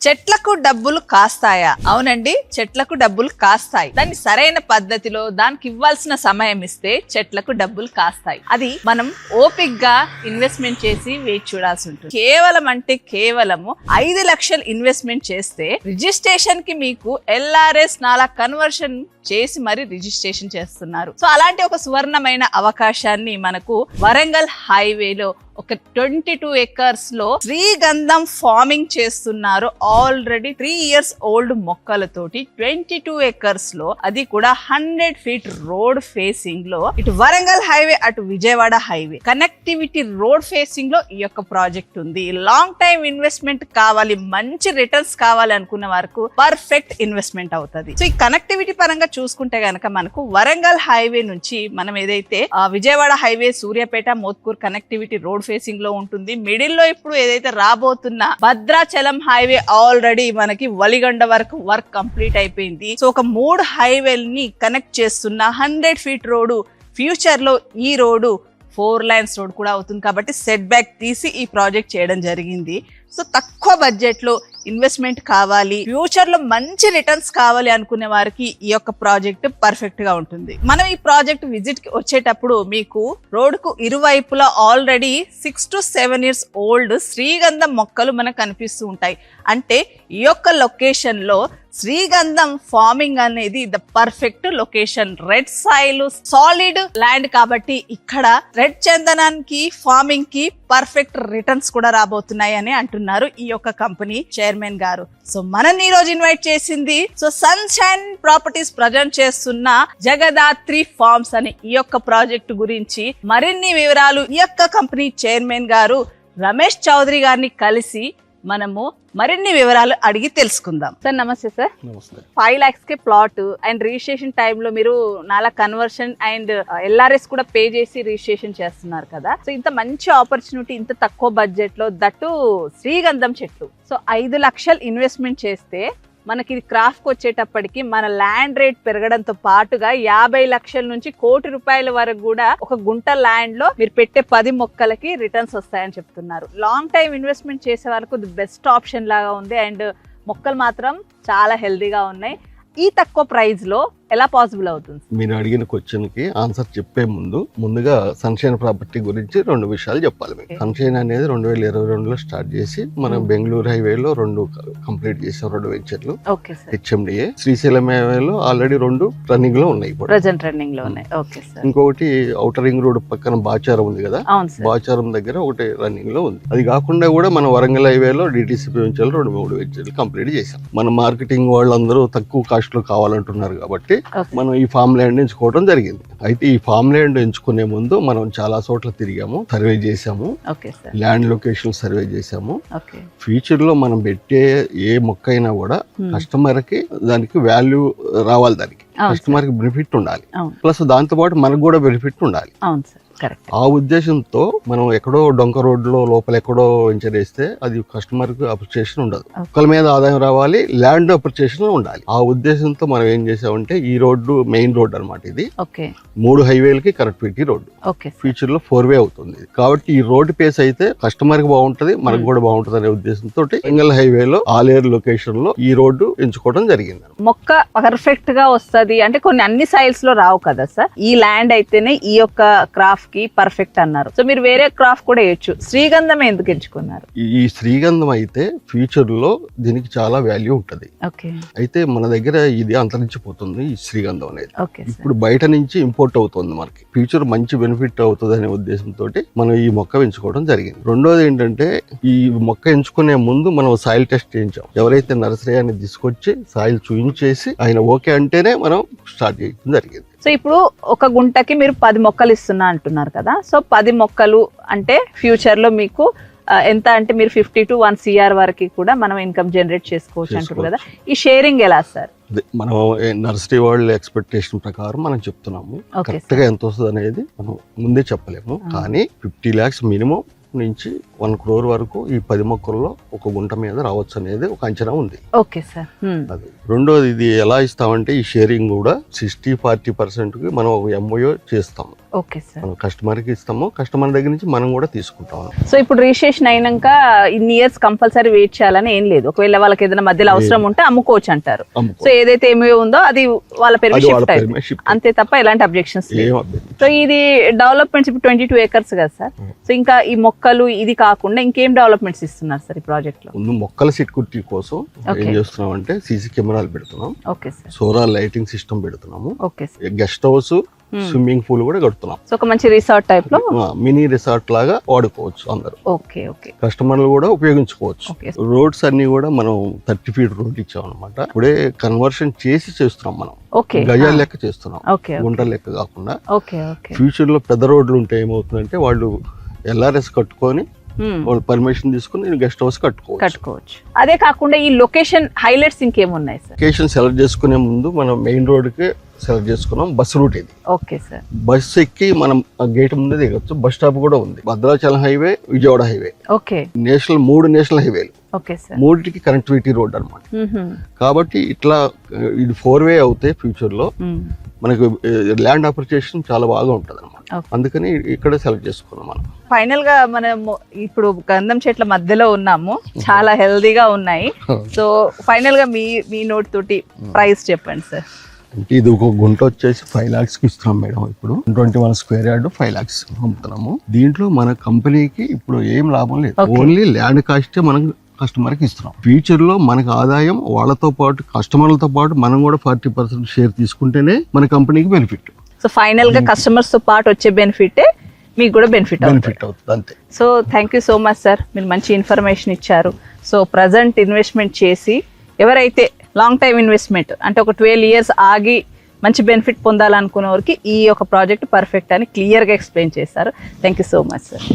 చెట్లకు డబ్బులు కాస్తాయా? అవునండి, చెట్లకు డబ్బులు కాస్తాయి. దాన్ని సరైన పద్ధతిలో దానికి ఇవ్వాల్సిన సమయం ఇస్తే చెట్లకు డబ్బులు కాస్తాయి. అది మనం ఓపిక్గా ఇన్వెస్ట్మెంట్ చేసి వేచి చూడాల్సి ఉంటుంది. కేవలము 5 లక్షలు ఇన్వెస్ట్మెంట్ చేస్తే రిజిస్ట్రేషన్ కి మీకు LRS నాలా కన్వర్షన్ చేసి మరి రిజిస్ట్రేషన్ చేస్తున్నారు. సో అలాంటి ఒక సువర్ణమైన అవకాశాన్ని మనకు వరంగల్ హైవేలో ఒక 22 acres లో శ్రీగంధం ఫార్మింగ్ చేస్తున్నారు. ఆల్రెడీ 3 years ఓల్డ్ మొక్కలతోటి 22 acres లో, అది కూడా 100 feet రోడ్ ఫేసింగ్ లో, ఇటు వరంగల్ హైవే అటు Vijayawada highway connectivity road facing లో ఈ యొక్క ప్రాజెక్ట్ ఉంది. లాంగ్ టైమ్ ఇన్వెస్ట్మెంట్ కావాలి, మంచి రిటర్న్స్ కావాలి అనుకున్న వరకు పర్ఫెక్ట్ ఇన్వెస్ట్మెంట్ అవుతుంది. సో ఈ కనెక్టివిటీ పరంగా చూసుకుంటే గనక మనకు వరంగల్ హైవే నుంచి మనం ఏదైతే Vijayawada highway Suryapet Mothkur connectivity road facing లో ఉంటుంది. మిడిల్ లో ఇప్పుడు ఏదైతే రాబోతున్న భద్రాచలం హైవే ఆల్రెడీ మనకి వలిగొండ వరకు వర్క్ కంప్లీట్ అయిపోయింది. సో ఒక 3 హైవేల్ని కనెక్ట్ చేస్తున్న 100 feet రోడ్డు, ఫ్యూచర్ లో ఈ రోడ్డు 4 lanes రోడ్ కూడా అవుతుంది. కాబట్టి సెట్ బ్యాక్ తీసి ఈ ప్రాజెక్ట్ చేయడం జరిగింది. సో తక్కువ బడ్జెట్ లో ఇన్వెస్ట్మెంట్ కావాలి, ఫ్యూచర్ లో మంచి రిటర్న్స్ కావాలి అనుకునే వారికి ఈ యొక్క ప్రాజెక్ట్ పర్ఫెక్ట్ గా ఉంటుంది. మనం ఈ ప్రాజెక్ట్ విజిట్ కి వచ్చేటప్పుడు మీకు రోడ్ కు ఇరువైపులా ఆల్రెడీ 6 to 7 years ఓల్డ్ శ్రీగంధం మొక్కలు మనకు కనిపిస్తూ ఉంటాయి. అంటే ఈ యొక్క లొకేషన్ లో శ్రీగంధం ఫార్మింగ్ అనేది the perfect location. Red soil, solid land కాబట్టి ఇక్కడ రెడ్ చందనానికి ఫార్మింగ్ కి పర్ఫెక్ట్ రిటర్న్స్ కూడా రాబోతున్నాయి అని అంటున్నారు ఈ యొక్క కంపెనీ చైర్మన్ గారు. సో మనని ఈ రోజు ఇన్వైట్ చేసింది సన్షైన్ ప్రాపర్టీస్ ప్రజెంట్ చేస్తున్న జగదాత్రి ఫార్మ్స్ అని ఈ యొక్క ప్రాజెక్ట్ గురించి మరిన్ని వివరాలు ఈ యొక్క కంపెనీ చైర్మన్ గారు రమేష్ చౌదరి గారిని కలిసి మనము మరిన్ని వివరాలు అడిగి తెలుసుకుందాం. సార్ నమస్తే సార్. 5 lakhs కి ప్లాట్ అండ్ రిజిస్ట్రేషన్ టైంలో మీరు నాలా కన్వర్షన్ అండ్ LRS కూడా పే చేసి రిజిస్ట్రేషన్ చేస్తున్నారు కదా. సో ఇంత మంచి ఆపర్చునిటీ ఇంత తక్కువ బడ్జెట్ లో, దట్టు శ్రీగంధం చెట్లు. సో 5 లక్షలు ఇన్వెస్ట్మెంట్ చేస్తే మనకి ఇది క్రాఫ్ట్ వచ్చేటప్పటికి మన ల్యాండ్ రేట్ పెరగడంతో పాటుగా 50 లక్షల నుంచి 1 కోటి రూపాయల వరకు కూడా ఒక గుంట ల్యాండ్ లో మీరు పెట్టే 10 మొక్కలకి రిటర్న్స్ వస్తాయని చెప్తున్నారు. లాంగ్ టైం ఇన్వెస్ట్మెంట్ చేసే వాళ్ళకు ది బెస్ట్ ఆప్షన్ లాగా ఉంది. అండ్ మొక్కలు మాత్రం చాలా హెల్దీగా ఉన్నాయి. ఈ తక్కువ ప్రైస్ లో ఎలా పాసిబుల్ అవుతుంది? మీరు అడిగిన క్వశ్చన్ కి ఆన్సర్ చెప్పే ముందుగా సన్షైన్ ప్రాపర్టీ గురించి 2 విషయాలు చెప్పాలి. మీకు సన్షైన్ అనేది 2022లో స్టార్ట్ చేసి మనం బెంగళూరు హైవేలో 2 కంప్లీట్ చేసాం, 2 వెంచర్లు. HMDA శ్రీశైలం హైవేలో ఆల్రెడీ 2 రన్నింగ్ లో ఉన్నాయి, ప్రెజెంట్ రన్నింగ్ లో ఉన్నాయి. ఇంకొకటి ఔటర్ రింగ్ రోడ్ పక్కన బాచారం ఉంది కదా, బాచారం దగ్గర ఒకటి రన్నింగ్ లో ఉంది. అది కాకుండా కూడా మన వరంగల్ హైవేలో DTCP వెంచర్లు 2-3 వెంచర్లు కంప్లీట్ చేసాం. మన మార్కెటింగ్ వాళ్ళందరూ తక్కువ కాస్ట్ లో కావాలంటున్నారు కాబట్టి మనం ఈ ఫామ్ ల్యాండ్ ఎంచుకోవడం జరిగింది. అయితే ఈ ఫామ్ ల్యాండ్ ఎంచుకునే ముందు మనం చాలా చోట్ల తిరిగాము, సర్వే చేసాము, ల్యాండ్ లొకేషన్ సర్వే చేసాము. ఫ్యూచర్ లో మనం పెట్టే ఏ మొక్క అయినా కూడా కస్టమర్ కి దానికి వాల్యూ రావాలి, దానికి కస్టమర్ కి బెనిఫిట్ ఉండాలి, ప్లస్ దాంతో పాటు మనకు కూడా బెనిఫిట్ ఉండాలి. ఆ ఉద్దేశంతో మనం ఎక్కడో డొంక రోడ్ లో లోపల ఎక్కడో వెంచర్ వేస్తే అది కస్టమర్ కి అప్రిసియేషన్ ఉండదు. మొక్కల మీద ఆదాయం రావాలి, ల్యాండ్ అప్రిసియేషన్ ఉండాలి. ఆ ఉద్దేశంతో మనం ఏం చేసామంటే ఈ రోడ్డు మెయిన్ రోడ్ అన్నమాట. ఇది 3 హైవేలకి కనెక్టివిటీ రోడ్డు. ఫ్యూచర్ లో 4 way అవుతుంది. కాబట్టి ఈ రోడ్ పేస్ అయితే కస్టమర్ కి బాగుంటది, మనకు కూడా బాగుంటది అనే ఉద్దేశంతో వరంగల్ హైవేలో ఆలేరు లొకేషన్ లో ఈ రోడ్డు ఎంచుకోవడం జరిగింది. మొక్క పర్ఫెక్ట్ గా వస్తది అంటే కొన్ని అన్ని సైల్స్ లో రావు కదా సార్. ఈ ల్యాండ్ అయితేనే ఈ యొక్క క్రాఫ్ట్ కి పర్ఫెక్ట్ అన్నారు. సో మీరు వేరే క్రాఫ్ట్ కూడా వేయచ్చు. శ్రీగంధం ఎందుకు ఎంచుకున్నారు? ఈ శ్రీగంధం అయితే ఫ్యూచర్ లో దీనికి చాలా వాల్యూ ఉంటది. అయితే మన దగ్గర ఇది అంతరించిపోతుంది ఈ శ్రీగంధం అనేది. ఇప్పుడు బయట నుంచి ఇంపోర్ట్ అవుతుంది. మనకి ఫ్యూచర్ మంచి బెనిఫిట్ అవుతుంది అనే ఉద్దేశంతో మనం ఈ మొక్క ఎంచుకోవడం జరిగింది. రెండోది ఏంటంటే ఈ మొక్క ఎంచుకునే ముందు మనం సాయిల్ టెస్ట్ చేయించాం. ఎవరైతే నర్సరీ అని తీసుకొచ్చి సాయిల్ చూయించేసి ఆయన ఓకే అంటేనే మనం స్టార్ట్ చేయడం జరిగింది. సో ఇప్పుడు ఒక గుంటకి మీరు 10 మొక్కలు ఇస్తున్నా అంటున్నారు కదా. సో 10 మొక్కలు అంటే ఫ్యూచర్ లో మీకు ఎంత అంటే మీరు 50 to 1 CR వరకు కూడా మనం ఇన్కమ్ జనరేట్ చేసుకోవచ్చు అంటారు కదా. ఈ షేరింగ్ ఎలా సార్? మనం నర్సరీ వాళ్ళ ఎక్స్పెక్టేషన్ ప్రకారం మనం చెప్తున్నాము. కరెక్ట్ గా ఎంత వస్తుంది అనేది మనం ముందే చెప్పలేము, కానీ 50 lakhs మినిమం నుంచి 1 crore వరకు ఈ 10 మొక్కల్లో ఒక గుంట మీద రావచ్చు అనేది ఒక అంచనా ఉంది. అది రెండోది, ఇది ఎలా ఇస్తామంటే ఈ షేరింగ్ కూడా 60-40% కి మనం ఒక MOU చేస్తాము. Okay sir. మనం కస్టమర్కి ఇస్తాము, కస్టమర్ దగ్గర నుంచి మనం కూడా తీసుకుంటాం. సో ఇప్పుడు రిజిస్ట్రేషన్ అయినాక ఇన్ని ఇయర్స్ కంపల్సరీ వెయిట్ చేయాలని ఏం లేదు, ఒకవేళ వాళ్ళకి ఏదైనా మధ్యలో అవసరం ఉంటే అమ్ముకోవచ్చు అంటారు. సో ఏదైతే ఏమీ ఉందో అది వాళ్ళ పేరు షిఫ్ట్ అయ్యింది అంతే తప్ప ఎలాంటి అబ్జెక్షన్స్ లేవు. సో ఇది డెవలప్మెంట్స్ ఇప్పుడు 22 acres కదా సార్. సో ఇంకా ఈ మొక్కలు ఇది కాకుండా ఇంకేం డెవలప్మెంట్స్ ఇస్తున్నారు సార్ ఈ ప్రాజెక్ట్ లో? ముందు మొక్కల సెక్యూరిటీ కోసం ఏం చేస్తున్నాం అంటే సీసీ కెమెరాలు పెడుతున్నాం, okay sir. Solar lighting system పెడుతున్నాము, okay sir. Guest house, swimming pool కూడా కడుతున్నాం. సో ఒక మంచి రిసార్ట్ టైప్ లో మినీ రిసార్ట్ లాగా వాడుకోవచ్చు అందరూ. Okay okay. కస్టమర్లు కూడా ఉపయోగించుకోవచ్చు. రోడ్స్ అన్ని కూడా మనం 30 feet రోడ్ ఇచ్చాం అనమాట. ఇప్పుడే కన్వర్షన్ చేసి చేస్తున్నాం మనం. గజాల లెక్క చేస్తున్నాం, గుంటల లెక్క కాకుండా. ఫ్యూచర్ లో పెద్ద రోడ్లు ఉంటే ఏమవుతుందంటే వాళ్ళు LRS కట్టుకొని వాళ్ళు పర్మిషన్ తీసుకుని గెస్ట్ హౌస్ కట్టుకోవచ్చు. అదే కాకుండా ఈ లొకేషన్ హైలైట్స్ ఇంకేమున్నాయి సార్? లొకేషన్ సెలెక్ట్ చేసుకునే ముందు మనం మెయిన్ రోడ్ కి సెలెక్ట్ చేసుకున్నాం. బస్ రూట్ ఇది. Okay sir. బస్ ఎక్కి మనం గేట్ ముందే దిగొచ్చు. బస్ స్టాప్ కూడా ఉంది. Bhadrachalam highway, Vijayawada highway, okay, మూడు నేషనల్ హైవేలు, ఓకే సార్. మూడింటికి కనెక్టివిటీ రోడ్ అనమాట. కాబట్టి ఇట్లా ఇది 4-way అవుతాయి ఫ్యూచర్ లో. మనకు ల్యాండ్ అప్రిసియేషన్ చాలా బాగా ఉంటది అనమాట. అందుకని ఇక్కడే సెలెక్ట్ చేసుకున్నాం మనం. ఫైనల్ గా మనం ఇప్పుడు గంధం చెట్ల మధ్యలో ఉన్నాము, చాలా హెల్దీగా ఉన్నాయి. సో ఫైనల్ గా మీ నోట్ తోటి ప్రైస్ చెప్పండి సార్. అంటే ఇది ఒక గుంట వచ్చేసి 5 lakhs కి ఇస్తున్నాం మేడం. ఇప్పుడు 21 square yard 5 lakhs అమ్ముతున్నాము. దీంట్లో మన కంపెనీకి ఇప్పుడు ఏం లాభం లేదు, ఓన్లీ ల్యాండ్ కాస్టే మనం కస్టమర్ కి ఇస్తున్నాం. ఫ్యూచర్ లో మనకు ఆదాయం వాళ్ళతో పాటు కస్టమర్లతో పాటు మనం కూడా 40% షేర్ తీసుకుంటేనే మన కంపెనీకి బెనిఫిట్. సో ఫైనల్ గా కస్టమర్స్ తో పాటు వచ్చే బెనిఫిట్ మీకు కూడా బెనిఫిట్ అవుతుంది అంతే. So thank you so much sir, మీరు మంచి ఇన్ఫర్మేషన్ ఇచ్చారు. సో ప్రజెంట్ ఇన్వెస్ట్మెంట్ చేసి ఎవరైతే లాంగ్ టైమ్ ఇన్వెస్ట్మెంట్ అంటే ఒక 12 years ఆగి మంచి బెనిఫిట్ పొందాలనుకునే వారికి ఈ ఒక ప్రాజెక్ట్ పర్ఫెక్ట్ అని క్లియర్గా ఎక్స్ప్లెయిన్ చేశారు. Thank you so much sir.